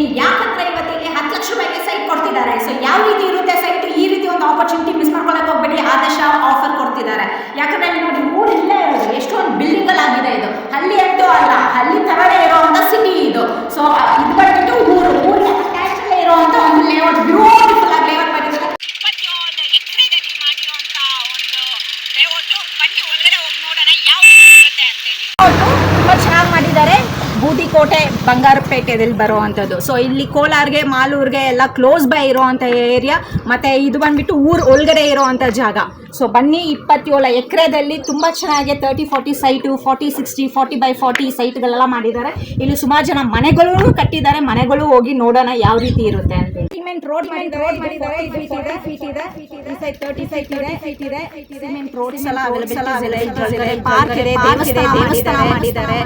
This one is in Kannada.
ವೇದಿಕೆ. ಯಾಕಂದ್ರೆ ಇವತ್ತು ಇಲ್ಲಿ 10 ಲಕ್ಷ ರೂಪಾಯಿಗೆ ಸೈಟ್ ಕೊಡ್ತಿದ್ದಾರೆ. ಸೊ ಯಾವ ರೀತಿ ಇರುತ್ತೆ ಸೈಟ್, ಈ ರೀತಿ ಒಂದು ಆಪರ್ಚುನಿಟಿ ಮಿಸ್ ಮಾಡ್ಕೊಳಕ್ ಹೋಗ್ಬೇಡಿ. ಆದರ್ಶ ಆಫರ್ ಕೊಡ್ತಿದ್ದಾರೆ. ಯಾಕಂದ್ರೆ ಇಲ್ಲಿ ನೋಡಿ ಊರು ಇಲ್ಲೇ ಇರೋದು, ಎಷ್ಟೊಂದು ಬಿಲ್ಡಿಂಗ್ ಆಗಿದೆ. ಇದು ಹಳ್ಳಿ ಅಂತೂ ಅಲ್ಲ, ಹಳ್ಳಿ ತರನೇ ಇರುವಂತ ಸಿಟಿ ಇದು. ಸೊ ಇದು ಬಂದ್ಬಿಟ್ಟು ಊರಿಗೆ ಅಟ್ಯಾಚ್ ಇರುವಂತ ಒಂದು ಲೇಔಟ್, ಬ್ಯೂಟಿಫುಲ್ ಆಗಿ ಲೇಔಟ್ ಮಾಡಿದ್ದಾರೆ. 27 ಎಕರೆದಲ್ಲಿ ಮಾಡಿರುವಂತ ಒಂದು ಲೇಔಟ್. ಬನ್ನಿ ಒಳಗಡೆ ಹೋಗಿ ನೋಡೋಣ ಯಾವ ಇರುತ್ತೆ ಅಂತೇಳಿ. ತುಂಬಾ ಚೆನ್ನಾಗಿ ಮಾಡಿದ್ದಾರೆ. ಬೂದಿಕೋಟೆ ಬಂಗಾರಪೇಟೆದಲ್ಲಿ ಬರುವಂಥದ್ದು. ಸೊ ಇಲ್ಲಿ ಕೋಲಾರ್ಗೆ ಮಾಲೂರ್ಗೆ ಎಲ್ಲ ಕ್ಲೋಸ್ ಬೈ ಇರೋವಂಥ ಏರಿಯಾ. ಮತ್ತು ಇದು ಬಂದ್ಬಿಟ್ಟು ಊರು ಒಳಗಡೆ ಇರೋವಂಥ ಜಾಗ. ಸೊ ಬನ್ನಿ, 27 ಎಕರೆದಲ್ಲಿ ತುಂಬ ಚೆನ್ನಾಗಿ 30-40 ಸೈಟು, 40-60, 40x40 ಸೈಟ್ಗಳೆಲ್ಲ ಮಾಡಿದ್ದಾರೆ. ಇಲ್ಲಿ ಸುಮಾರು ಜನ ಮನೆಗಳು ಕಟ್ಟಿದ್ದಾರೆ. ಮನೆಗಳು ಹೋಗಿ ನೋಡೋಣ ಯಾವ ರೀತಿ ಇರುತ್ತೆ ಅಂತ. ಸಿಮೆಂಟ್ ರೋಡ್ ಮಾಡಿದ್ದಾರೆ. ಇದು ಫೀಟ್ ಇದೆ. ಈ ಸೈಡ್ 30 ಸೈಟ್ ಇದೆ. ಸಿಮೆಂಟ್ ರೋಡ್ಸ್ ಎಲ್ಲ ಅವೈಲೇಬಲ್ ಇದೆ. ಪಾರ್ಕ್ ಇದೆ, ದೇವಸ್ಥಾನ ಮಾಡಿದ್ದಾರೆ.